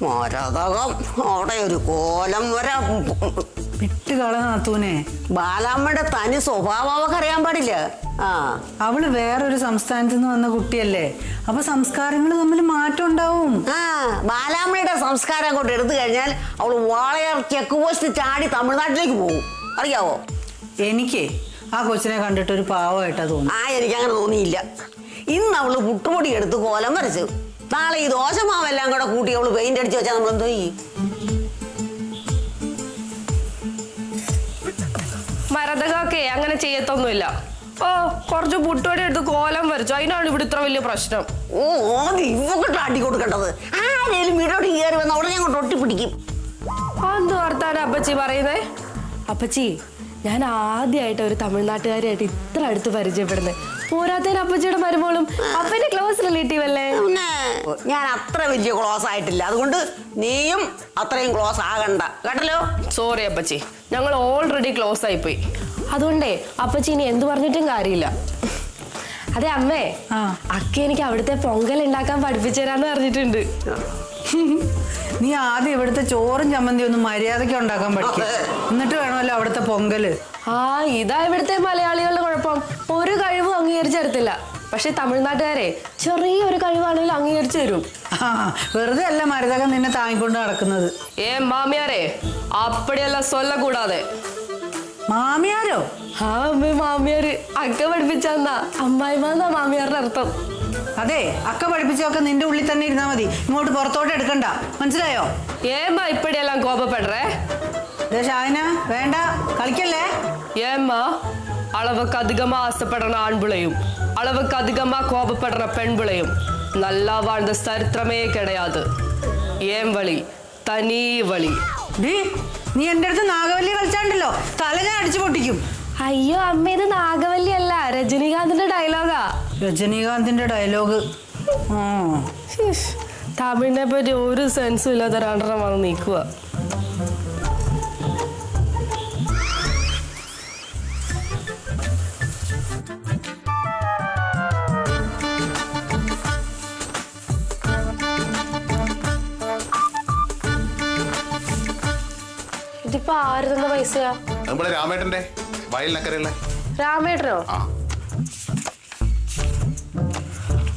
മരതകം അവിടെ ഒരു കോലം വരെ വിട്ടുകള നാത്തൂനെ. ബാലാമ്മയുടെ തനി സ്വഭാവം അവർക്ക് അറിയാൻ പാടില്ല. അവള് വേറൊരു സംസ്ഥാനത്ത് നിന്ന് വന്ന കുട്ടിയല്ലേ, അപ്പൊ സംസ്കാരങ്ങൾ തമ്മിൽ മാറ്റം ഉണ്ടാവും. ബാലാമ്മയുടെ സംസ്കാരം കൊണ്ട് എടുത്തു കഴിഞ്ഞാൽ അവള് വാളയാർ ചെക്ക് പോസ്റ്റ് ചാടി തമിഴ്നാട്ടിലേക്ക് പോകും, അറിയാവോ? എനിക്ക് ആ കൊച്ചിനെ കണ്ടിട്ട് ഒരു പാവമായിട്ടാ തോന്നി. എനിക്ക് അങ്ങനെ തോന്നിയില്ല. ഇന്ന് അവള് പുട്ടുപൊടി എടുത്ത് കോലം വരച്ചു, നാളെ ഈ ദോശമാവെല്ലാം കൂടെ കൂട്ടി അവള് പെയിന്റ് അടിച്ചു വെച്ചാൽ നമ്മൾ എന്തോ ചെയ്യും? മരതകൊക്കെ അങ്ങനെ ചെയ്യത്തൊന്നുമില്ല. കുറച്ച് പുട്ടുപൊടി എടുത്ത് കോലം വരച്ചു, അതിനാണ് ഇവിടെ ഇത്ര വലിയ പ്രശ്നം. ഇവക്കിട്ട് അടി കൊടുക്കേണ്ടത്. ആരേലും വീടോട്ട് കയറി വന്ന് അവിടെ ഞാൻ കൊണ്ട് ഒട്ടിപ്പിടിക്കും. എന്ത് വർത്താനം അപ്പച്ചി പറയുന്നേ? അപ്പച്ചി, ഞാൻ ആദ്യമായിട്ട് ഒരു തമിഴ്നാട്ടുകാരിയായിട്ട് ഇത്ര അടുത്ത് പരിചയപ്പെടുന്നത്. പോരാത്തതിന് അപ്പച്ചിയുടെ മരുമോളും അപ്പന്റെ ക്ലോസ് റിലേറ്റീവ് അല്ലേ. ഞാൻ അത്ര വലിയ ക്ലോസ് ആയിട്ടില്ല, അതുകൊണ്ട് നീയും അത്രയും ക്ലോസ് ആകണ്ട കേട്ടല്ലോ. സോറി അപ്പച്ചി, ഞങ്ങൾ ഓൾറെഡി ക്ലോസ് ആയിപ്പോയി. അതുകൊണ്ടേ അപ്പച്ചി ഇനി എന്ത് പറഞ്ഞിട്ടും കാര്യമില്ല. അതെ അമ്മേ, അക്ക എനിക്ക് അവിടുത്തെ പൊങ്കൽ ഉണ്ടാക്കാൻ പഠിപ്പിച്ചു തരാന്ന് പറഞ്ഞിട്ടുണ്ട്. നീ ആദ്യം ഇവിടുത്തെ ചോറും ചമ്മന്തി ഒന്നും മര്യാദയ്ക്ക് ഉണ്ടാക്കാൻ പഠിക്കും, എന്നിട്ട് വേണമല്ലോ അവിടുത്തെ പൊങ്കല്. ഇതാ ഇവിടുത്തെ മലയാളികളുടെ കുഴപ്പം. ഒരു കഴിവും അംഗീകരിച്ചെടുത്തില്ല. പക്ഷെ തമിഴ്നാട്ടുകാരെ ചെറിയൊരു കഴിവാണെങ്കിലും അംഗീകരിച്ചു തരും. വെറുതെ അല്ല മരുതകം നിന്നെ താങ്ങിക്കൊണ്ട് നടക്കുന്നത്. മാമിയാരെ അപ്പടിയല്ല ചൊല്ലക്കൂടാതെ. മാമിയാരോ? അമ്മ മാമിയാര് അക്ക പഠിപ്പിച്ചെന്നാ അമ്മായിമാന്നാ മാമിയാരുടെ അർത്ഥം. അതെ, അക്ക പഠിപ്പിച്ചൊക്കെ നിന്റെ ഉള്ളിൽ തന്നെ ഇരുന്നാ മതി, ഇങ്ങോട്ട് പുറത്തോട്ട് എടുക്കണ്ട, മനസ്സിലായോ? ഏമ്മ ഇപ്പടിയെല്ലാം കോപപ്പെടേ. ഷാഹിന വേണ്ട, കളിക്കല്ലേ. ഏമ്മ അളവുക്ക് അധികമാ ആസപ്പെടുന്ന ആൺപിളയും അളവുക്ക് അധികമാ കോപപ്പെടുന്ന പെൺപിളയും നല്ല வாழ்ந்த சரித்திரமே கிடையாது. ഏം വളി തനീ വളി. നീ എന്റെ അടുത്ത് നാഗവല്ലി കളിച്ചാണ്ടല്ലോ, തല ഞാൻ അടിച്ചു പൊട്ടിക്കും. അയ്യോ അമ്മ, ഇത് നാഗവല്ലി അല്ല, രജനീകാന്തിന്റെ ഡയലോഗാ. രജനീകാന്തിന്റെ ഡയലോഗ്? തമിഴിനെ പറ്റി ഒരു സെൻസും ഇല്ലാത്ത രണ്ടെണ്ണം വന്ന് നീക്കുക. ഇതിപ്പോ ആര് തന്ന പൈസയാ? രാമേട്ടന്റെ വയലിനക്കരയുള്ള രാമേട്ടനോ?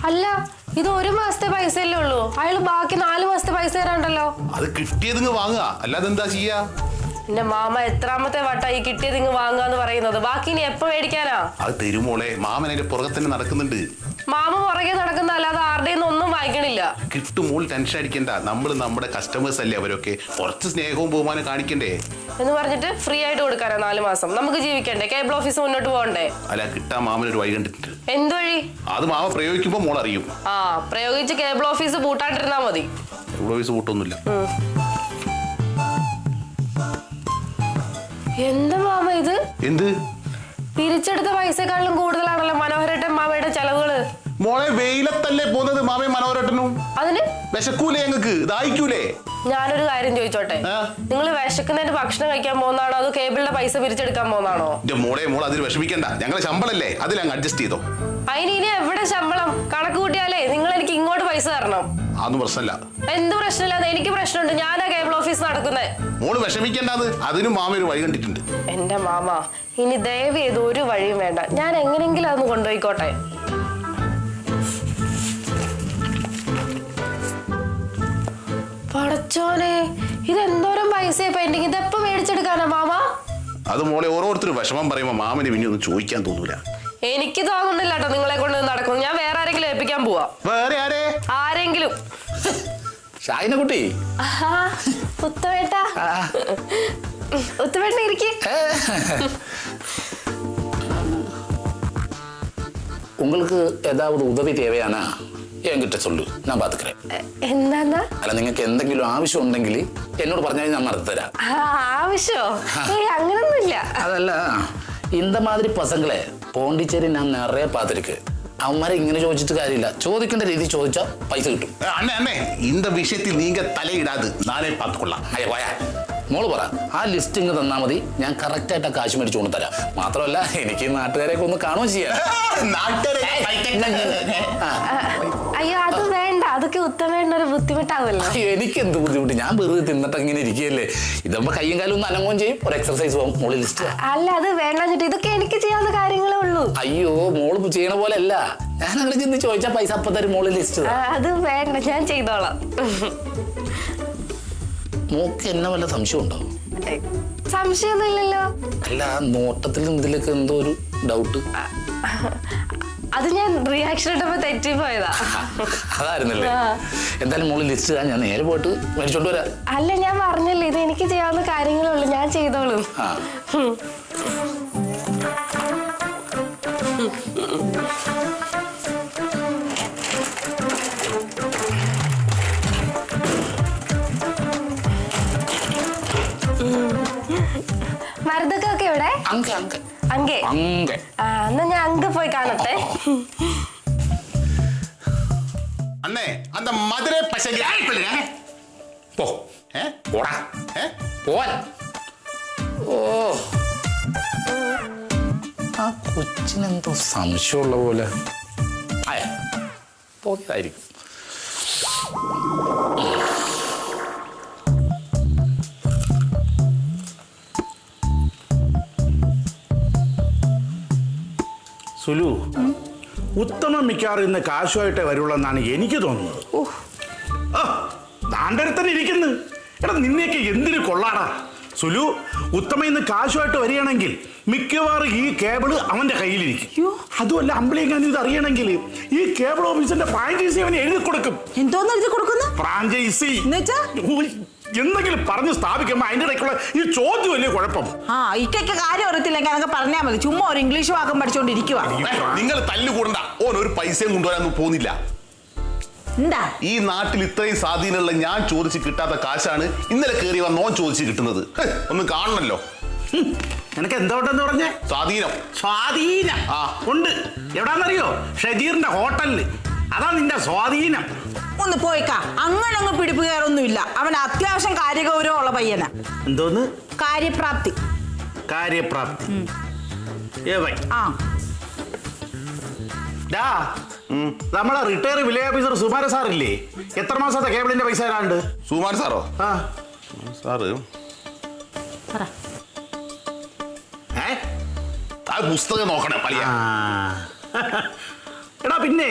അല്ല, ഇത് ഒരു മാസത്തെ പൈസയല്ലേ ഉള്ളൂ, അയാള് ബാക്കി 4 മാസത്തെ പൈസ തരാണ്ടല്ലോ. അത് കിട്ടിയത് വാങ്ങുക, അല്ലാതെ എന്താ ചെയ്യാ? എന്റെ മാമ എത്രാമത്തെ വട്ടായി കിട്ടിയത് ഇങ്ങ് വാങ്ങാന്ന് പറയുന്നത്? ബാക്കി ഇനി എപ്പോ മേടിക്കാനാ? അത് തരുമോളെ, മാമൻ അതിന്റെ പുറകെ തന്നെ നടക്കുന്നുണ്ട്. മാമ പുറകെ നടക്കുന്ന അല്ലാതെ ആരുടെയും ഒന്നും വാങ്ങിക്കണില്ല. കിട്ടുമോൾ ടെൻഷൻ അടിക്കണ്ട, നമ്മൾ നമ്മുടെ കസ്റ്റമേഴ്സ് അല്ലേ, അവരൊക്കെ കുറച്ച് സ്നേഹവും ബഹുമാനം കാണിക്കണ്ടേ എന്ന് പറഞ്ഞിട്ട് ഫ്രീ ആയിട്ട് കൊടുക്കാനാ 4 മാസം? നമുക്ക് ജീവിക്കണ്ടേ? കേബിൾ ഓഫീസ് മുന്നോട്ട് പോകണ്ടേ? അല്ല, കിട്ടാൻ മാമനൊരു വഴി കണ്ടിട്ടുണ്ട്. എന്ത് വഴി? അത് മാമ പ്രയോഗിക്കുമ്പോ മോൾ അറിയും. പ്രയോഗിച്ച് കേബിൾ ഓഫീസ് പൂട്ടാണ്ടിരുന്നാ മതി. കേബിൾ ഓഫീസ് പൂട്ടൊന്നുമില്ല. എന്താ മാമ ഇത്? എന്ത്? പിരിച്ചെടുത്ത പൈസക്കാളും കൂടുതലാണല്ലോ മനോഹരേട്ടൻ മാമയുടെ ചെലവുകള്. മോളെ വെയിലത്തല്ലേ പോകുന്നത് മാമയും മനോഹരേട്ടനും? അതിന് വിശക്കൂലേ? ഞങ്ങൾക്ക് ദാഹിക്കൂലേ? ഞാനൊരു കാര്യം ചോദിച്ചോട്ടെ, നിങ്ങൾ വിശക്കുന്നതിന് ഭക്ഷണം കഴിക്കാൻ പോകുന്നതാണോ അതോ കേബിളിന്റെ പൈസ പിരിച്ചെടുക്കാൻ പോകുന്നതാണോ? മോളെ അതിൽ വിഷമിക്കണ്ട, ഞങ്ങളെ ശമ്പളല്ലേ, അതിലങ്ങ് അഡ്ജസ്റ്റ് ചെയ്തോ. അതിന് ഇനി എവിടെ ശമ്പളം? കണക്ക് കൂട്ടിയാലേ നിങ്ങൾ എനിക്ക് ഇങ്ങോട്ട് പൈസ തരണം. അതൊന്നും പ്രശ്നമില്ല. എന്ത് പ്രശ്നമില്ലാതെ? എനിക്ക് പ്രശ്നമുണ്ട്, ഞാനാ കേബിൾ ഓഫീസ് നടക്കുന്നത്. മോള് വിഷമിക്കേണ്ടത്, അതിനും മാമ ഒരു വഴി കണ്ടിട്ടുണ്ട്. എന്റെ മാമ, ഇനി ദയവ് ചെയ്ത് ഒരു വഴിയും വേണ്ട, ഞാൻ എങ്ങനെങ്കിലും അതൊന്ന് കൊണ്ടുപോയിക്കോട്ടെ. പടച്ചോനെ, ഇതെന്തോരം പൈസ പെൻഡിങ്, ഇതെപ്പോ മേടിച്ചെടുക്കാനാ മാമ? അത് മോളെ ഓരോരുത്തരും വിഷമം പറയുമ്പോ മാമന് പിന്നെ ഒന്നും ചോദിക്കാൻ തോന്നൂല. എനിക്ക് തോന്നുന്നില്ല കേട്ടോ നിങ്ങളെ കൊണ്ട് നടക്കുന്നു. ഞാൻ വേറെ ആരെങ്കിലും ഏൽപ്പിക്കാൻ പോവാ. വേറെ ആരെങ്കിലും? ഷാഹിന കുട്ടി, ഉത്തവേട്ട, ഉത്തവേട്ട ഇരിക്കേ. உங்களுக்கு ஏதாவது உதவி தேவையானா என்கிட்ட சொல்லு, நான் பாத்துக்கிறேன். എന്താ? അല്ല, നിങ്ങൾക്ക് എന്തെങ്കിലും ആവശ്യം ഉണ്ടെങ്കിൽ എന്നോട് പറഞ്ഞാൽ ഞാൻ നടത്തി തരാം. ആവശ്യോ? അങ്ങനൊന്നുമില്ല. അതല്ല, இந்த மாதிரி பசங்களே പോണ്ടിച്ചേരി ഞാൻ നിറയെ പാത്തിരിക്ക്. അവന്മാരെ ഇങ്ങനെ ചോദിച്ചിട്ട് കാര്യമില്ല, ചോദിക്കേണ്ട രീതി ചോദിച്ചാൽ പൈസ കിട്ടും. അണ്ണേ இந்த விஷயத்தில் நீங்க தலையிடாது, നാളെ പാത്തുകൊള്ളാം. മോള് പറ, ആ ലിസ്റ്റ് ഇങ്ങ് തന്നാ മതി, ഞാൻ കറക്റ്റ് ആയിട്ട് കാശ് മേടിച്ചു കൊണ്ട് തരാം. മാത്രമല്ല എനിക്ക് നാട്ടുകാരെയൊക്കെ ഒന്ന് കാണുകയും ചെയ്യാം. അയ്യോ അത് വേണ്ട, അതൊക്കെ ഉത്തമേട്ടനൊരു ബുദ്ധിമുട്ടാവുമല്ലോ. എനിക്ക് എന്ത് ബുദ്ധിമുട്ട്, ഞാൻ വെറുതെ തിന്നിട്ട് ഇങ്ങനെ ഇരിക്കുകയല്ലേ. ഇതാകുമ്പോ കയ്യും കാലും ഒന്ന് അനങ്ങുകയും ചെയ്യും, ഒരു എക്സർസൈസ് പോകും. മോള് ലിസ്റ്റ് അല്ല, അത് വേണ്ട, ഇതൊക്കെ എനിക്ക് ചെയ്യാവുന്ന കാര്യങ്ങളേ ഉള്ളൂ. അയ്യോ, മോള് ചെയ്യണ പോലെ അല്ല. ഞാൻ അങ്ങനെ ചെന്ന് ചോദിച്ചാൽ പൈസ അപ്പൊ തരും. മോള് ലിസ്റ്റ് അത് വേണ്ട, ഞാൻ ചെയ്തോളാം. മോക്ക് എന്നെ വല്ല സംശയം ഉണ്ടോ? സംശയമൊന്നും ഇല്ലല്ലോ. അല്ല, നോട്ടത്തിലും ഇതിലൊക്കെ എന്തോ ഒരു ഡൗട്ട്. അത് ഞാൻ റിയാക്ഷൻ ഇട്ടപ്പോ തെറ്റി പോയതാ. അതായിരുന്നല്ലേ? എന്തായാലും മോള് ലിസ്റ്റ് ഞാൻ നേരെ പോയിട്ട് മേടിച്ചോണ്ട് വരാം. അല്ല, ഞാൻ പറഞ്ഞല്ലേ, ഇത് എനിക്ക് ചെയ്യാവുന്ന കാര്യങ്ങളേ ഉള്ളൂ, ഞാൻ ചെയ്തോളും. മരുതൊക്കെ എവിടെ? അങ്കേ. എന്നാ ഞാൻ അങ്ക പോയി കാണട്ടെ. അന്നേ അന്ത മധുര പശകി പോ പോടാ പോവാൻ. ഓ, ആ കൊച്ചിനെന്തോ സംശയമുള്ള പോലെ പോയതായിരിക്കും. സുലു, ഉത്തമം മിക്കാറും ഇന്ന് കാശുമായിട്ടേ വരുള്ളൂ എന്നാണ് എനിക്ക് തോന്നുന്നത്. ദാണ്ടരത്തന്നെ ഇരിക്കുന്നു. എടാ, നിന്നെയൊക്കെ എന്തിനു കൊള്ളാടാ സുലു. ഉത്തമ ഇന്ന് കാശുമായിട്ട് വരികയാണെങ്കിൽ മിക്കവാറും ഈ കേബിള് അവന്റെ കയ്യിലിരിക്കും. അതുമല്ല, അമ്പിളിയെങ്ങാനും ഇത് അറിയണമെങ്കിൽ ഈ കേബിൾ ഓഫീസിന്റെ ഫ്രാഞ്ചൈസി അവന് എഴുതി കൊടുക്കും. എന്തോന്ന് എഴുതി കൊടുക്കുന്നു? ഫ്രാഞ്ചൈസി എന്തെങ്കിലും പറഞ്ഞ് സ്ഥാപിക്കുമ്പോ അതിന്റെ ഇടയ്ക്കുള്ള ഈ ചോദ്യം വലിയ കുഴപ്പം. ഇക്കൊക്കെ കാര്യം അറിയത്തില്ലെങ്കിൽ അതൊക്കെ പറഞ്ഞാൽ മതി. ചുമ്മാ ഒരു ഇംഗ്ലീഷ് വാക്കം പഠിച്ചോണ്ടിരിക്കുക. നിങ്ങൾ തല്ലുകൂടണ്ട. ഓൻ ഒരു പൈസയും കൊണ്ടുവരാനൊന്നും പോകുന്നില്ല. എന്താ ഈ നാട്ടിൽ ഇത്രയും സ്വാധീനമുള്ള ഞാൻ ചോദിച്ച് കിട്ടാത്ത കാശാണ് ഇന്നലെ കയറി വന്ന് ഓൻ ചോദിച്ച് കിട്ടുന്നത്. ഒന്ന് കാണണല്ലോ. നിനക്ക് എന്തോട്ടെന്ന് പറഞ്ഞേ? സ്വാധീനം. സ്വാധീനം ഉണ്ട്. എവിടാന്നറിയോ? ഷജീറിന്റെ ഹോട്ടലില്. അതാ നിന്റെ സ്വാധീനം. ഒന്ന് പോയിക്കാ. അങ്ങനെ അങ്ങ് പിടിപ്പ് കയറൊന്നുമില്ല. അവൻ അത്യാവശ്യം കാര്യഗൗരവമുള്ള പയ്യനാ. എന്തോന്ന്? കാര്യപ്രാപ്തി. കാര്യപ്രാപ്തി. നമ്മളെ റിട്ടയർ വില്ലേജ് ഓഫീസർ സുമാര സാറില്ലേ? എത്ര മാസത്തെ കേബിളിന്റെ പൈസ തരാണ്ട്? സുമാർ സാറോ? സാറ് പുസ്തകം നോക്കണം. എടാ, പിന്നെ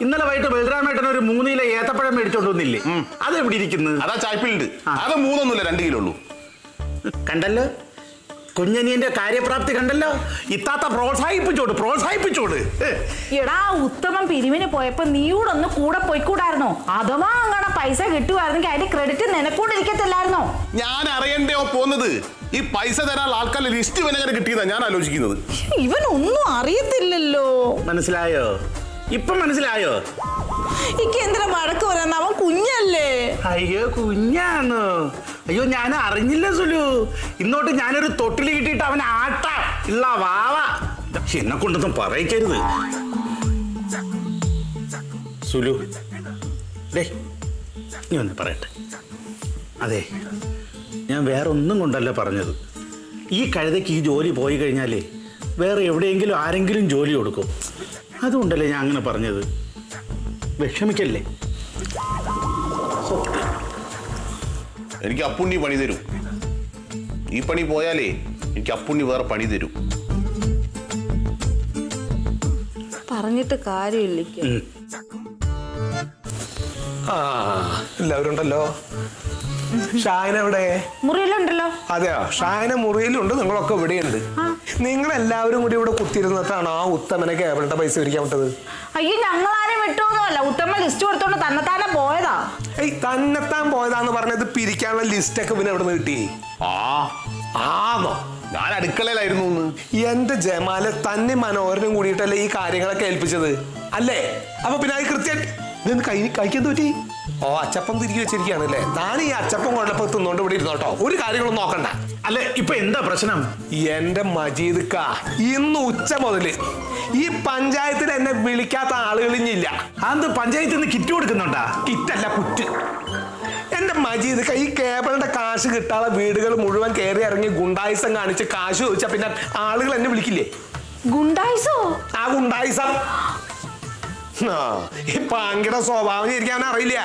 ഇന്നലെ വൈകിട്ട് ബൽറാമേട്ടൻ ഒരു 3 കിലോ ഏത്തപ്പഴം മേടിച്ചോണ്ട് വന്നില്ലേ? അത് എവിടെ ഇരിക്കുന്നു? അതാ ചായ്പിലുണ്ട്. അത് 3 2 കിലോ ഉള്ളൂ. കണ്ടല്ലോ, കുഞ്ഞനിയന്റെ കാര്യപ്രാപ്തി കണ്ടല്ലോ. ഇത്താത്ത പ്രോത്സാഹിപ്പിച്ചോട്. എടാ, ഉത്തമം പിരിവിന് പോയപ്പോ നീയോട് ഒന്ന് കൂടെ പോയിക്കൂടായിരുന്നോ? അഥവാ അങ്ങനെ പൈസ കിട്ടുമായിരുന്നെങ്കിൽ അതിന്റെ ക്രെഡിറ്റ് നിനക്കൂടെ ഇരിക്കത്തില്ലായിരുന്നോ? ഞാൻ അറിയണ്ടോ പോകുന്നത്? ഈ പൈസ തരാൻ ആൾക്കാരുടെ ലിസ്റ്റ് വിനകരെ കിട്ടിയതാ ഞാൻ ആലോചിക്കുന്നത്. ഇവനൊന്നും അറിയത്തില്ലല്ലോ. മനസ്സിലായോ? ഇപ്പൊ മനസ്സിലായോ? എന്തിനാ വഴക്ക് പറയാൻ? അവൻ കുഞ്ഞല്ലേ. അയ്യോ, കുഞ്ഞാന്ന്. അയ്യോ, ഞാൻ അറിഞ്ഞില്ല സുലു. ഇന്നോട്ട് ഞാനൊരു തൊട്ടിൽ കിട്ടിയിട്ട് അവൻ ആട്ട ഇള്ള വാവ. എന്നെ കൊണ്ടൊന്നും പറയിക്കരുത് സുലു. നീ ഒന്ന് പറയട്ടെ. അതെ, ഞാൻ വേറെ ഒന്നും കൊണ്ടല്ല പറഞ്ഞത്. ഈ കഴുതയ്ക്ക് ഈ ജോലി പോയി കഴിഞ്ഞാലേ വേറെ എവിടെയെങ്കിലും ആരെങ്കിലും ജോലി കൊടുക്കും. അതുകൊണ്ടല്ലേ ഞാൻ അങ്ങനെ പറഞ്ഞത്. വിഷമിക്കല്ലേ. എനിക്ക് അപ്പുണ്ണി പണി തരും. ഈ പണി പോയാലേ എനിക്ക് അപ്പുണ്ണി വേറെ പണി തരും. പറഞ്ഞിട്ട് കാര്യമില്ല. എല്ലാവരും ഉണ്ടല്ലോ. ഷായന എവിടെ? മുറിയിലുണ്ടല്ലോ. അതെയോ? ഷായന മുറിയിലുണ്ട്. നിങ്ങളൊക്കെ ഇവിടെയുണ്ട്. നിങ്ങൾ എല്ലാവരും കൂടി ഇവിടെ കുത്തിയിരുന്നിട്ടാണ് ആ ഉത്തമനെ കേബിളിന്റെ പൈസ പിരിക്കാൻ വിട്ടത്. അയ്യോ, ഞങ്ങളാരും വിട്ടൊന്നുമല്ല. ഉത്തമ ലിസ്റ്റ് കൊടുത്തോണ്ട് തന്നെത്താനെ പോയതാ. തന്നെത്താൻ പോയതാന്ന് പറഞ്ഞത് പിരിക്കാനുള്ള ലിസ്റ്റ് ഒക്കെ പിന്നെ എവിടെ നിന്ന് കിട്ടി? ആന്നോ? ഞാൻ അടുക്കളയിലായിരുന്നു. എന്റെ ജമാലെ തന്നെ മനോഹരനും കൂടിയിട്ടല്ലേ ഈ കാര്യങ്ങളൊക്കെ ഏൽപ്പിച്ചത് അല്ലേ? അപ്പൊ പിന്നെ അത് കൃത്യമായിട്ട് കഴിക്കാൻ പറ്റി. അച്ചപ്പം തിരികെ വെച്ചിരിക്കുകയാണല്ലേ? ഞാൻ ഈ അച്ചപ്പം കൊണ്ടപ്പോ തിന്നോണ്ട് ഇവിടെ ഇരുന്നോട്ടോ. ഒരു കാര്യങ്ങളൊന്നും നോക്കണ്ട. അല്ലെ, ഇപ്പൊ എന്താ പ്രശ്നം? എന്റെ മജീദ്ക്ക, ഇന്ന് ഉച്ച മുതല് ഈ പഞ്ചായത്തിൽ എന്നെ വിളിക്കാത്ത ആളുകളില്ല. അത് പഞ്ചായത്തിൽ നിന്ന് കിറ്റ് കൊടുക്കുന്നുണ്ടാ? കിറ്റല്ല, കുറ്റ്. എന്റെ മജീദ്ക്ക, ഈ കേബിളിന്റെ കാശ് കിട്ടാതെ വീടുകൾ മുഴുവൻ കയറി ഇറങ്ങി ഗുണ്ടായിസം കാണിച്ച് കാശ് ചോദിച്ചാ പിന്നെ ആളുകൾ എന്നെ വിളിക്കില്ലേ? ഗുണ്ടായിസോ? ആ ഗുണ്ടായിസം. ഈ പങ്കിയുടെ സ്വഭാവം ശരിക്കും അവൻ അറിയില്ല.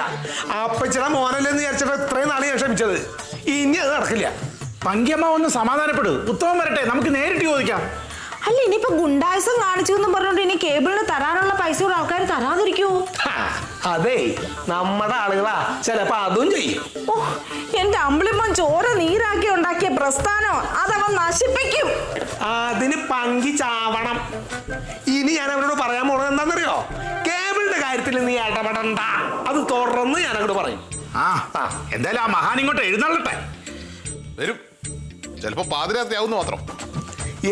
അപ്പച്ചട മോനല്ലെന്ന് വിചാരിച്ചിട്ട് ഇത്രയും നാളെ ഞാൻ ക്ഷമിച്ചത്. ഇനി അത് നടക്കില്ല. പങ്കിയമ്മ ഒന്ന് സമാധാനപ്പെടും. ഉത്തമം വരട്ടെ, നമുക്ക് നേരിട്ട് ചോദിക്കാം. അല്ല ഇനിയിപ്പോ ഗുണ്ടായസം കാണിച്ചു എന്ന് പറഞ്ഞോണ്ട് ഇനി കേബിളിന് തരാനുള്ള പൈസ ആൾക്കാർ തരാതിരിക്കുവോ? അതെ, നമ്മുടെ ആളുകളാ ചിലപ്പോ അതും ചെയ്യും. ഓ, എന്റെ അമ്പിളിമോൻ ചോര നീരാക്കി ഉണ്ടാക്കിയ പ്രസ്ഥാനം അതവൻ നശിപ്പിക്കും. അതിന് പങ്കി ചാവണം. ഇനി ഞാൻ അവരോട് പറയാൻ പോണത് എന്താണെന്നറിയോ? കേബിളിന്റെ കാര്യത്തിൽ നീ ഇടപെടണ്ട, അത് തുറന്ന് ഞാൻ അങ്ങോട്ട് പറയും. എന്തായാലും ആ മഹാൻ ഇങ്ങോട്ട് എഴുന്നള്ളട്ടെ. വരും, ചിലപ്പോ പാതിരാത്രി ആവുന്നു മാത്രം.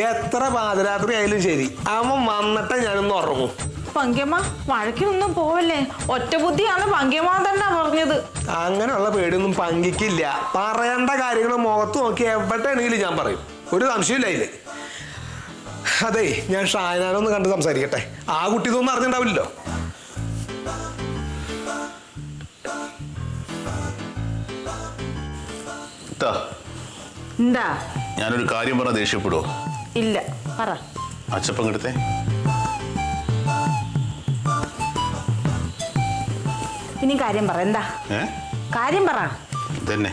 എത്ര പാതിരാത്രി ആയാലും ശരി, അവൻ വന്നിട്ട് ഞാനൊന്ന് ഉറങ്ങും. പങ്കിയമ്മ വഴക്കിനൊന്നും പോവല്ലേ, ഒറ്റ ബുദ്ധിയാണ് പങ്കിയമ്മ തന്നെ പറഞ്ഞത്. അങ്ങനെയുള്ള പേടിയൊന്നും പങ്കിക്കില്ല. പറയേണ്ട കാര്യങ്ങൾ മുഖത്ത് നോക്കി എവിടെയാണെങ്കിലും ഞാൻ പറയും, ഒരു സംശയമില്ല അതില്. അതെ, ഞാൻ ഷായനാനൊന്ന് കണ്ട് സംസാരിക്കട്ടെ. ആ കുട്ടി ഇതൊന്നും അറിഞ്ഞിട്ടുണ്ടാവില്ലല്ലോ. എന്താ? ഞാനൊരു കാര്യം പറഞ്ഞ ദേഷ്യപ്പെടുവോ? ഇല്ല, പറ. അച്ചപ്പം കിടത്തേ. ഇനി കാര്യം പറ. എന്താ കാര്യം? പറ തന്നെ.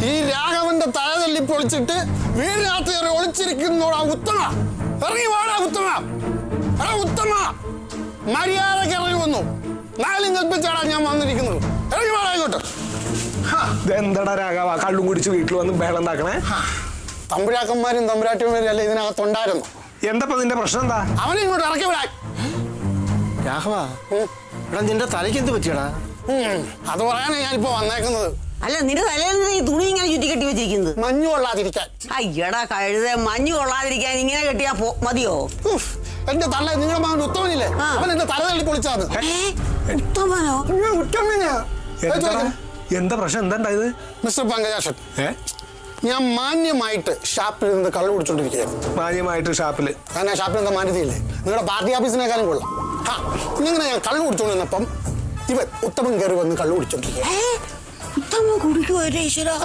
ഈ രാഘവന്റെ തല തല്ലി പൊളിച്ചിട്ട് വീടിനകത്ത് ഒളിച്ചിരിക്കുന്നോടാ ഉത്തമ. ഇറങ്ങി വാടാ ഉത്തമ. ഉത്തമ മര്യാദക്ക് ഇറങ്ങി വന്നു. നാലും കൽപ്പിച്ചാടാ ഞാൻ വന്നിരിക്കുന്നത്. ഇറങ്ങി വാടാ ഇങ്ങോട്ട്. എന്താടാ രാഘവ കള്ളും കുടിച്ച് വീട്ടിൽ വന്ന് ബഹളം ഉണ്ടാക്കണേ? തമ്പുരാക്കന്മാരും തമ്പുരാട്ടിമാരും അല്ല ഇതിനകത്തുണ്ടായിരുന്നു. എന്താ നിന്റെ പ്രശ്നം? എന്താ അവനെ ഇങ്ങോട്ട് ഇറക്കി വിടാൻ. രാഘവ, എടാ നിന്റെ തലയ്ക്ക് എന്ത് പറ്റിയടാ? അത് പറയാനാണ് ഞാനിപ്പോ വന്നേക്കുന്നത്. അല്ല, നിന്റെ തലയിൽ ഈ തുണി ഇങ്ങനെ ചുറ്റി കെട്ടി വെച്ചിരിക്കുന്നത് മഞ്ഞു കൊള്ളാതിരിക്കാൻ. അയ്യടാ കഴുത, മഞ്ഞ് കൊള്ളാതിരിക്കാൻ ഇങ്ങനെ കെട്ടിയാ മതിയോ? എന്റെ തള്ള നിങ്ങളുടെ മകൻ ഉത്തമനില്ലേ, അവൻ എന്റെ തല തള്ളി പൊളിച്ചാണ്. ഉത്തമനോ? ഉത്തമനാ. എന്താ പ്രശ്നം? എന്താ ഉണ്ടായത്? മിസ്റ്റർ പങ്കജാക്ഷൻ, ഞാൻ മാന്യമായിട്ട് ഷാപ്പിൽ നിന്ന് കള്ളു കുടിച്ചോണ്ടിരിക്കുകയായിരുന്നു. മാന്യമായിട്ട് ഷാപ്പില്? ഞാൻ ആ ഷാപ്പിൽ എന്താ മാന്യതയില്ലേ? നിങ്ങളുടെ പാർട്ടി ഓഫീസിനേക്കാളും കൊള്ളാം. ഇങ്ങനെ ഞാൻ കള്ളു കുടിച്ചോണ്ടിരുന്നപ്പം ഇവൻ ഉത്തമൻ കയറി വന്ന് കള്ളു കുടിച്ചോണ്ടിരിക്കുക.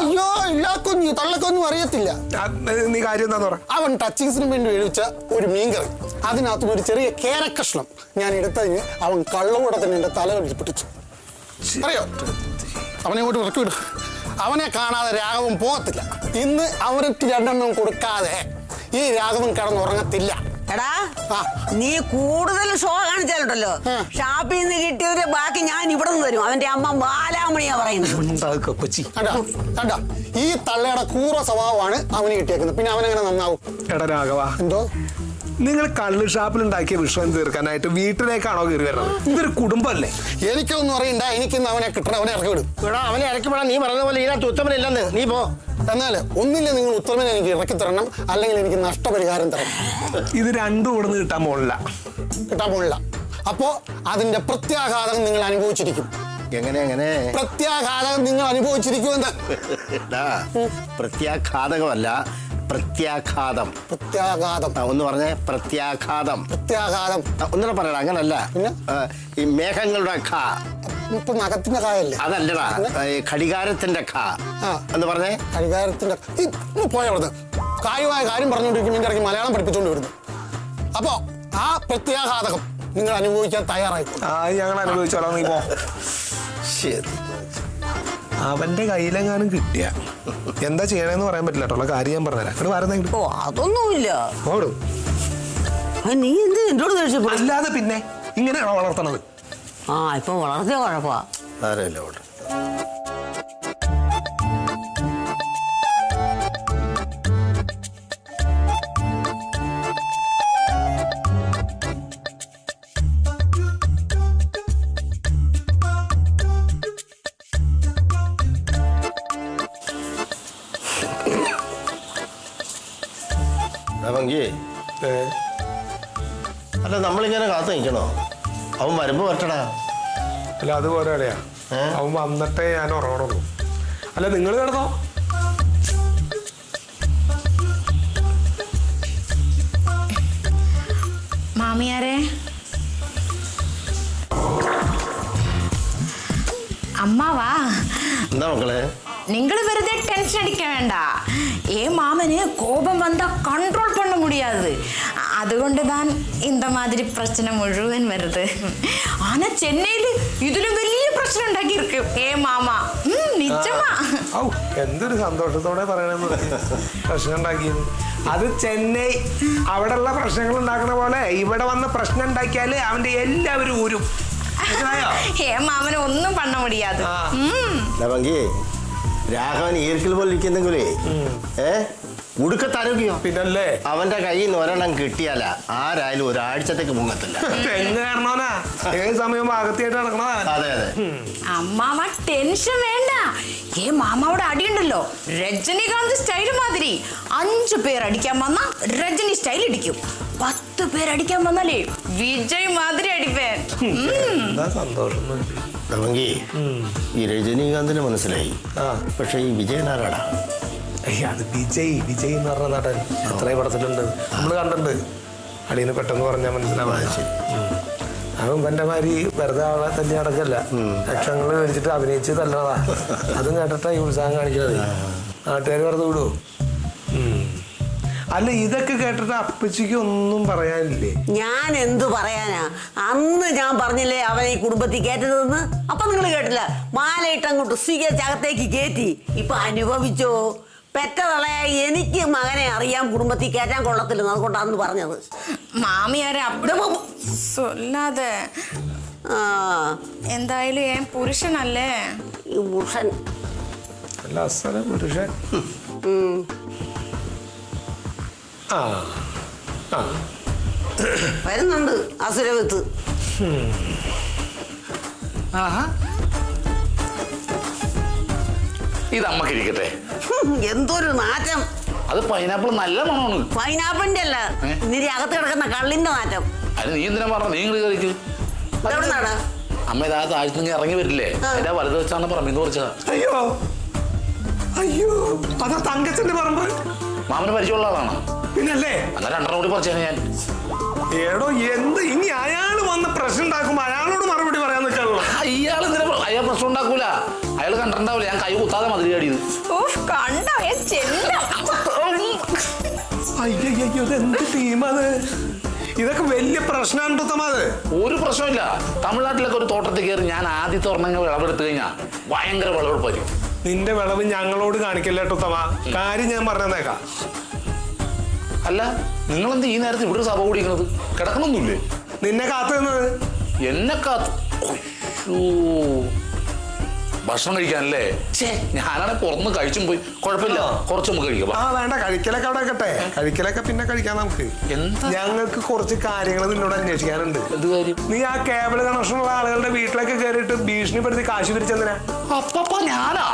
അയ്യോ, ഇല്ലാക്കൊന്നും തള്ളക്കൊന്നും അറിയത്തില്ല. നീ കാര്യം എന്താന്ന് പറ. അവൻ ടച്ചിങ്സിന് വേണ്ടി മേടിച്ച ഒരു മീൻകറി, അതിനകത്തും ഒരു ചെറിയ കേരക്കഷ്ണം ഞാൻ എടുത്തതിന് അവൻ കള്ളൂടെ തന്നെ എന്റെ തല പൊട്ടിച്ചു. അറിയോ? അവനെ ഇങ്ങോട്ട് ഇറക്കി വിടും. അവനെ കാണാതെ രാഘവൻ പോകത്തില്ല. ഇന്ന് അവർക്ക് രണ്ടെണ്ണം കൊടുക്കാതെ ഈ രാഘവൻ കിടന്നുറങ്ങത്തില്ല. എടാ, നീ കൂടുതൽ ഷോ കാണിച്ചാലുണ്ടല്ലോ, ഷാപ്പിൽ നിന്ന് കിട്ടിയതിന്റെ ബാക്കി ഞാൻ ഇവിടെ നിന്ന് തരും. അവന്റെ അമ്മ ബാലാമണിയാ പറയുന്നത്. കൊച്ചി കണ്ട, ഈ തള്ളയുടെ കൂറ സ്വഭാവമാണ് അവന് കിട്ടിയേക്കുന്നത്. പിന്നെ അവനെങ്ങനെ നന്നാവും? എടാ രാഘവ, എന്തോ നിങ്ങൾ കള്ള് ഷാപ്പിൽ ഉണ്ടാക്കിയ വിഷയം തീർക്കാനായിട്ട് വീട്ടിലേക്കാണോ കയറി വരുന്നത്? ഇതൊരു കുടുംബമല്ലേ? എനിക്കൊന്നും അറിയണ്ട. എനിക്കിന്ന് അവനെ കിട്ടണം. അവനെ ഇറക്കി വിടും. അവനെ ഇറക്കി വിടാൻ നീ പറഞ്ഞ പോലെ ഇതിനകത്ത് ഉത്തമനില്ലെന്ന്. നീ പോ. എന്നാല് ഒന്നില്ല, നിങ്ങൾ ഉത്തരവിനെ എനിക്ക് ഇറക്കി തരണം, അല്ലെങ്കിൽ എനിക്ക് നഷ്ടപരിഹാരം തരണം. ഇത് രണ്ടും ഇവിടെ നിന്ന് കിട്ടാൻ പോണില്ല. അപ്പോ അതിന്റെ പ്രത്യാഘാതം നിങ്ങൾ അനുഭവിച്ചിരിക്കും. എങ്ങനെ? പ്രത്യാഘാതം നിങ്ങൾ അനുഭവിച്ചിരിക്കുമെന്ന്. പ്രത്യാഘാതകമല്ല, പ്രത്യാഘാതം. ഒന്ന് പറഞ്ഞേ. പ്രത്യാഘാതം. ഒന്നുകൂടെ പറയടാ. അങ്ങനല്ല, ഈ മേഘങ്ങളുടെ ഖ. ഇപ്പൊ നഖത്തിന്റെ കായല്ലേ? അതല്ലടാ, ഘടികാരത്തിന്റെ ഖ എന്ന് പറഞ്ഞേ. ഘടികാരത്തിന്റെ പോയവിടുന്ന് കാര്യമായ കാര്യം പറഞ്ഞുകൊണ്ടിരിക്കും. ഇടയ്ക്ക് മലയാളം പഠിപ്പിച്ചുകൊണ്ട് വരുന്നു. അപ്പോ ആ പ്രത്യാഘാതകം നിങ്ങൾ അനുഭവിക്കാൻ തയ്യാറായി. ഞങ്ങൾ അനുഭവിച്ചോളാം. നീ പോ. ശരി. അവന്റെ കയ്യിലെങ്ങാനും കിട്ടിയ എന്താ ചെയ്യണമെന്ന് പറയാൻ പറ്റില്ല കേട്ടോ. കാര്യം ഞാൻ പറഞ്ഞുതരാം. ഓ, അതൊന്നുമില്ല. ഓടും. നീ എന്ത് എന്നോട് ദേഷ്യപ്പെടും? അല്ലാതെ പിന്നെ ഇങ്ങനെയാണോ വളർത്തണത്? ഇപ്പൊ വളർത്തിയ കുഴപ്പാ. അല്ല, നമ്മളിങ്ങനെ കാത്തു നിൽക്കണോ? അവൻ വരുമ്പോ വരട്ടടാ. അല്ല, അതുപോലെ അടയാ. അവൻ വന്നിട്ടേ ഞാൻ ഉറങ്ങണുള്ളൂ. അല്ല, നിങ്ങൾ കിടന്നോ? മാമിയാരെ, അമ്മാവാ എന്താ മക്കളെ? നിങ്ങൾ വെറുതെ ടെൻഷൻ അടിക്ക വേണ്ട. மாமனு கோபம் வந்தா கண்ட்ரோல் பண்ண முடியாது. അതുകൊണ്ട് தான் இந்த மாதிரி பிரச்சனை முழுவன் வருது. ஆனா சென்னையில ഇതിലും വലിയ പ്രശ്നം ഉണ്ടാക്കി ഇരിക്കും മാമാ. നിജമാ. ഔ എന്തൊരു സന്തോഷത്തോടെ പറയണെന്ന്. പ്രശ്നം ഉണ്ടാക്കിയത് അത് ചെന്നൈ അവിടെയുള്ള പ്രശ്നങ്ങൾ ഉണ്ടാക്കുന്ന പോലെ ഇവിടെ വന്ന് പ്രശ്നം ഉണ്ടാക്കിയാല് അവന്റെ എല്ലാവരും ഊരും. മാമന് ഒന്നും പണ്ണ മുടിയാതെ. രാഘവൻ ഈർക്കിൽ പോലെ ഇരിക്കുന്നെങ്കിലേ ഉടുക്കത്താരോഗ്യോ പിന്നല്ലേ അവന്റെ കയ്യിൽ നിന്ന് ഒരെണ്ണം കിട്ടിയാല ആരായാലും ഒരാഴ്ചത്തേക്ക് മുങ്ങത്തില്ല. ഏത് സമയവും അകത്തിയായിട്ട് നടക്കണതാ. അതെ അതെ അമ്മാമ ടെൻഷൻ വേണ്ട. മാമാവിടെ അടിയുണ്ടല്ലോ രജനികാന്ത് സ്റ്റൈല് മാതിരി. 5 പേർ അടിക്കാൻ വന്നാ രജനി സ്റ്റൈൽ ഇടിക്കും. 10 പേർ അടിക്കാൻ വന്നാലേ വിജയ് മാതിരി അടിപ്പേ. സന്തോഷം ഈ രജനീകാന്തിന് മനസ്സിലായി. പക്ഷെ ഈ വിജയനാരാടാ? അത് വിജയ് എന്ന് പറഞ്ഞ നടൻ എത്ര പടത്തിലുണ്ട് നമ്മള് കണ്ടിട്ടുണ്ട്. അടിയന് പെട്ടെന്ന് പറഞ്ഞാൽ മനസ്സിലാവാൻ. അവൻ എന്റെ മാതിരി വെറുതെ ആളെ തന്നെ അടക്കല്ല. ലക്ഷങ്ങൾ മേടിച്ചിട്ട് അഭിനയിച്ച് തല്ലതാ. അതും കേട്ടിട്ടാ ഈ ഉത്സാഹം കാണിക്കുന്നത്. നാട്ടുകാർ വെറുതെ വിടൂ. അല്ല ഇതൊക്കെ കേട്ടിട്ട് അപ്പച്ചിക്ക് ഒന്നും പറയാനില്ലേ? ഞാൻ എന്തു പറയാനാ? അന്ന് ഞാൻ പറഞ്ഞില്ലേ അവനെ ഈ കുടുംബത്തിൽ കയറ്റതെന്ന്. അപ്പൊ നിങ്ങൾ കേട്ടില്ല. മാലയിട്ട് അങ്ങോട്ട് സ്വീകരിച്ചകത്തേക്ക് കയറ്റി. ഇപ്പൊ അനുഭവിച്ചോ? പെറ്റതളയാ എനിക്ക് മകനെ അറിയാം കുടുംബത്തിൽ കയറ്റാൻ കൊള്ളത്തില്ലെന്ന്. അതുകൊണ്ടാന്ന് പറഞ്ഞത്. മാമിയാരെ അവിടെ സൊല്ലാതെ. എന്തായാലും പുരുഷനല്ലേ ഈ പുരുഷൻ. അല്ല അസല പുരുഷൻ. വരുന്നുണ്ട് അസുരവിത്ത്. ഇത് അമ്മക്കിരിക്കട്ടെ. എന്തൊരു നാറ്റം. അത് പൈനാപ്പിൾ നല്ല മണമാണ്. പൈനാപ്പിളിന്റെ അല്ല, നിന്റെ അകത്ത് കിടക്കുന്ന കള്ളിന്റെ നാറ്റം. അത് നീ എന്തിനാ പറഞ്ഞ? നീ ഇങ്ങോട്ട് കയറിക്ക്. അമ്മ ഇതാ താഴ്ത്തുനിന്ന് ഇറങ്ങി വരില്ലേ? അതിന്റെ വലുത് വെച്ചാണ് പറമ്പിന്ന് കുറച്ചതാ. അയ്യോ അയ്യോ അതാ തങ്കച്ചന്റെ പറമ്പ്. മാമന് പരിചയമുള്ള ആളാണ്. പിന്നല്ലേ എന്നാൽ 2 കൂടി പറിച്ചാണ് ഞാൻ. ഏടോ എന്ത് ഇനി അയാള് വന്ന് പ്രശ്നം ഉണ്ടാക്കുമ്പോ അയാളോട് മറുപടി പറയാൻ നിൽക്കാനുള്ള. അയാൾ എന്തിനാ? അയാൾ പ്രശ്നം ഉണ്ടാക്കൂല. അയാൾ കണ്ടിട്ടുണ്ടാവില്ല ഞാൻ കൈ കുത്താതെ മതിരി കാടിയത്. അയ്യോ എന്ത് ടീമത്? ഇതൊക്കെ വലിയ പ്രശ്നമാണ് തമാത്. ഒരു പ്രശ്നമില്ല. തമിഴ്നാട്ടിലൊക്കെ ഒരു തോട്ടത്തിൽ കയറി ഞാൻ ആദ്യത്തെ ഒരെണ്ണം വിളവെടുത്തു കഴിഞ്ഞാൽ ഭയങ്കര വിളവെടുപ്പായിരിക്കും. നിന്റെ വിളവ് ഞങ്ങളോട് കാണിക്കല്ലേട്ടോ തമ. കാര്യം ഞാൻ പറഞ്ഞേക്കാം. അല്ല നിങ്ങളെന്ത് ഈ നേരത്തെ ഇവിടെ സഭ കൂടിക്കുന്നത്? കിടക്കണമൊന്നുമില്ലേ? നിന്നെ കാത്തു നിന്നത്. എന്നെ കാത്തു? ഭക്ഷണം കഴിക്കാനല്ലേ? ഞാനാണെ പുറത്തുനിന്ന് കഴിച്ചും പോയി. കുഴപ്പമില്ല, കുറച്ച് നമുക്ക് കഴിക്കാം. വേണ്ട കഴിക്കലൊക്കെ അവിടെ ആക്കട്ടെ. കഴിക്കലൊക്കെ പിന്നെ കഴിക്കാം നമുക്ക്. ഞങ്ങൾക്ക് കുറച്ച് കാര്യങ്ങൾ നിന്നോട് അന്വേഷിക്കാനുണ്ട്. എന്ത് കാര്യം? നീ ആ കേബിൾ കണക്ഷനുള്ള ആളുകളുടെ വീട്ടിലൊക്കെ കയറിയിട്ട് ഭീഷണിപ്പെടുത്തി കാശ് പിരിച്ചെന്തിനാ? അപ്പ ഞാനാ?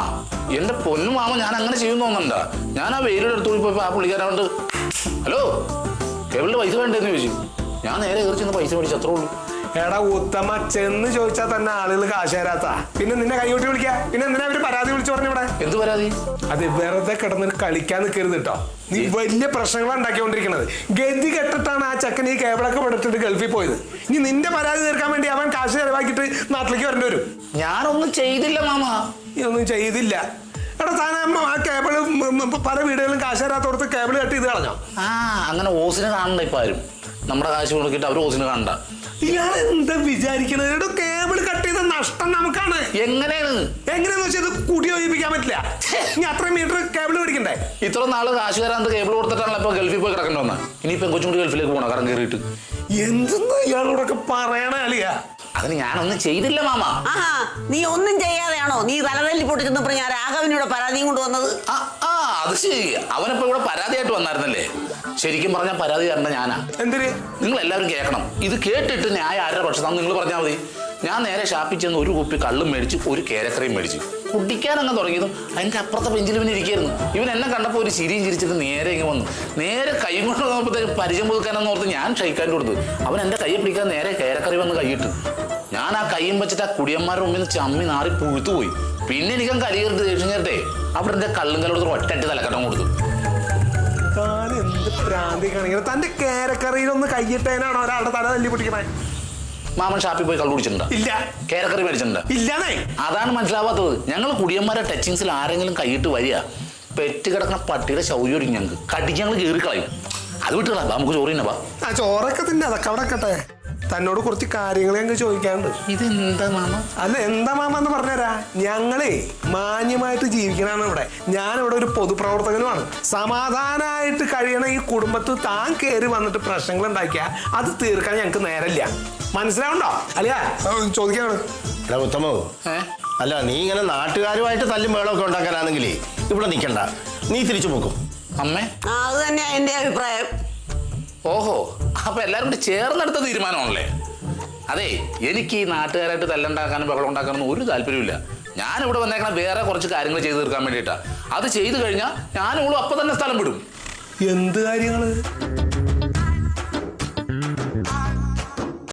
എന്റെ പൊന്നു മാമ ഞാൻ അങ്ങനെ ചെയ്യുന്ന തോന്നണ്ട. ഞാൻ ആ വെയിലൂടെ എടുത്തോളി പോയപ്പോ ആ പുള്ളിക്കാരോണ്ട് ഹലോ കേബിളിന്റെ പൈസ വേണ്ടെന്ന് ചോദിച്ചു. ഞാൻ നേരെ കയറി ചെന്ന് പൈസ മേടിച്ചു. അത്രേ ഉള്ളൂ. എടാ ഉത്തമ ചെന്ന് ചോദിച്ചാൽ തന്നെ ആളുകൾ കാശ് തരാത്ത. പിന്നെ നിന്നെ കൈകൊട്ടി വിളിക്കാ. പിന്നെ എന്തിനാ അവര് പരാതി വിളിച്ചു പറഞ്ഞു ഇവിടെ? എന്ത് പരാതി? അത് വെറുതെ കിടന്ന് കളിക്കാൻ നിൽക്കരുത് കേട്ടോ. നീ വലിയ പ്രശ്നങ്ങളാണ് ഉണ്ടാക്കിക്കൊണ്ടിരിക്കുന്നത്. ഗതി കെട്ടിട്ടാണ് ആ ചെക്കൻ ഈ കേബിളൊക്കെ പെടുത്തിട്ട് ഗൾഫിൽ പോയത്. ഇനി നിന്റെ പരാതി തീർക്കാൻ വേണ്ടി അവൻ കാശ് ചെലവാക്കിയിട്ട് നാട്ടിലേക്ക് വരേണ്ടി വരും. ഞാനൊന്നും ചെയ്തില്ല മാമ. നീ ഒന്നും ചെയ്തില്ല. എടാ താൻ ആ കേബിള് പല വീടുകളിലും കാശ് തരാത്തോടത്ത് കേബിള് കട്ട് ചെയ്ത് കളഞ്ഞോ? അങ്ങനെ ഓസിന് കാണണ്ട. ഇപ്പൊ ആരും നമ്മുടെ കാശ് കൊടുക്കിട്ട് അവർ ഓസിന് കാണണ്ട. ഇയാൾ എന്താ വിചാരിക്കണത്? കേബിൾ കട്ട് ചെയ്ത നഷ്ടം നമുക്കാണ്. എങ്ങനെയാന്ന് വെച്ചാൽ ഇത് കൂട്ടി യോജിപ്പിക്കാൻ പറ്റില്ല. ഇനി അത്രയും മീറ്റർ കേബിൾ മേടിക്കണ്ടേ? ഇത്ര നാള് കാശ് തരാൻ കേബിൾ കൊടുത്തിട്ടാണല്ലോ ഇപ്പൊ ഗൾഫിൽ പോയി കിടക്കേണ്ടി വന്ന. ഇനി പെങ്കൊച്ചും കൂടി ഗൾഫിലേക്ക് പോകണം കറം കയറിയിട്ട്. എന്തെന്ന് ഇയാളോടൊക്കെ പറയണ അളിയാ? അതിന് ഞാനൊന്നും ചെയ്തില്ല മാമ. നീ ഒന്നും ചെയ്യാതെയാണോ നീ തലതല്ലി പൊട്ടിച്ചെന്നപ്പോ ഞാൻ രാഘവനോട് പരാതിയും കൊണ്ടുവന്നത്? അത് ശരി. അവനിപ്പോ ഇവിടെ പരാതിയായിട്ട് വന്നായിരുന്നല്ലേ? ശരിക്കും പറഞ്ഞാൽ പരാതി തരണ്ട ഞാനാ. എന്തിന്? നിങ്ങൾ എല്ലാവരും കേൾക്കണം. ഇത് കേട്ടിട്ട് ന്യായം ആരുടെ പക്ഷത്താന്ന് നിങ്ങൾ പറഞ്ഞാൽ മതി. ഞാൻ നേരെ ഷാപ്പിൽ ചെന്ന് ഒരു കുപ്പി കള്ളും മേടിച്ച് ഒരു കേരക്കറിയും മേടിച്ചു. കുടിക്കാനങ്ങ് തുടങ്ങിയതും അതിന്റെ അപ്പുറത്തെ ബെഞ്ചിൽ ഇവൻ ഇരിക്കുകയായിരുന്നു. ഇവൻ എന്നെ കണ്ടപ്പോൾ ഒരു ചിരിയും ചിരിച്ചിട്ട് നേരെ ഇങ്ങനെ വന്നു. നേരെ കൈ കൊണ്ട് നോക്കുമ്പോഴത്തേക്ക് പരിചയം പുതുക്കാനെന്ന് ഓർത്ത് ഞാൻ ഷെയ്ക്കാൻ കൊടുത്തു. അവൻ എന്റെ കൈ പിടിക്കാൻ നേരെ കേരക്കറി വന്ന് കൈയിട്ട് ഞാൻ ആ കൈയും വെച്ചിട്ട് ആ കുടിയന്മാരുടെ മുമ്പിൽ നിന്ന് ചമ്മി നാറി പുഴുത്തു പോയി. പിന്നെ എനിക്കും കലി കയറിട്ട് ദേഷ്യം ചേർത്തേ അവിടെ എന്റെ കള്ളും കലോടത്ത് ഒറ്റ തലക്കട്ടം കൊടുത്തു. എന്ത് പ്രാന്തി കാണിക്കുന്നത്? തന്റെ കേരക്കറിയിലൊന്ന് കൈയിട്ടേനാണോ ഒരാളുടെ തല തല്ലി പൊട്ടിക്കണേ? മാമൻ ഷാപ്പിൽ പോയി കള്ളു കുടിച്ചിട്ടുണ്ടോ? ഇല്ല. കേരക്കറി മേടിച്ചിട്ടുണ്ടോ? ഇല്ലാന്നേ. അതാണ് മനസ്സിലാവാത്തത്. ഞങ്ങൾ കുടിയന്മാരെ ടച്ചിങ്സിൽ ആരെങ്കിലും കൈയിട്ട് വരിക, പെറ്റ് കിടക്കുന്ന പട്ടിയുടെ ശൗര്യം ഞങ്ങൾക്ക് കടിക്ക് ഞങ്ങൾ കീറിക്കളയും. അത് വിട്ടുകളാ, നമുക്ക് ചോറ് തന്നെ വാ. ആ ചോറൊക്കെ തന്നെ, അതൊക്കെ അവിടെ കട്ടെ. തന്നോട് കുറച്ച് കാര്യങ്ങൾ ഞങ്ങൾക്ക് ചോദിക്കാനുണ്ട്. ഇതെന്താ മാമ? അല്ല എന്താ മാമ എന്ന് പറഞ്ഞുതരാ. ഞങ്ങളെ മാന്യമായിട്ട് ജീവിക്കണാണ് ഇവിടെ. ഞാനിവിടെ ഒരു പൊതുപ്രവർത്തകനുമാണ്. സമാധാനമായിട്ട് കഴിയണ ഈ കുടുംബത്തിൽ താൻ കയറി വന്നിട്ട് പ്രശ്നങ്ങൾ ഉണ്ടാക്കിയാൽ അത് തീർക്കാൻ ഞങ്ങൾക്ക് നേരമില്ല. മനസ്സിലാവുണ്ടോ? അല്ലയാ ചോദിക്കാണ്. അല്ല ഉത്തമോ, അല്ല നീ ഇങ്ങനെ നാട്ടുകാരുമായിട്ട് തല്ലും വേളമൊക്കെ ഉണ്ടാക്കാനാണെങ്കിലേ ഇവിടെ നിൽക്കണ്ട, നീ തിരിച്ചു പോക്കും. അമ്മേ അത് തന്നെയാ എന്റെ അഭിപ്രായം. ഓഹോ, അപ്പൊ എല്ലാരും കൂടി ചേർന്നെടുത്ത തീരുമാനമാണല്ലേ? അതെ, എനിക്ക് ഈ നാട്ടുകാരായിട്ട് തല്ലുണ്ടാക്കാനും ബഹളം ഉണ്ടാക്കാനൊന്നും ഒരു താല്പര്യമില്ല. ഞാൻ ഇവിടെ വന്നേക്കണ വേറെ കുറച്ച് കാര്യങ്ങൾ ചെയ്തു തീർക്കാൻ വേണ്ടിയിട്ടാ. അത് ചെയ്തു കഴിഞ്ഞാൽ ഞാനും ഇവളും അപ്പൊ തന്നെ സ്ഥലം വിടും. എന്ത് കാര്യങ്ങള്?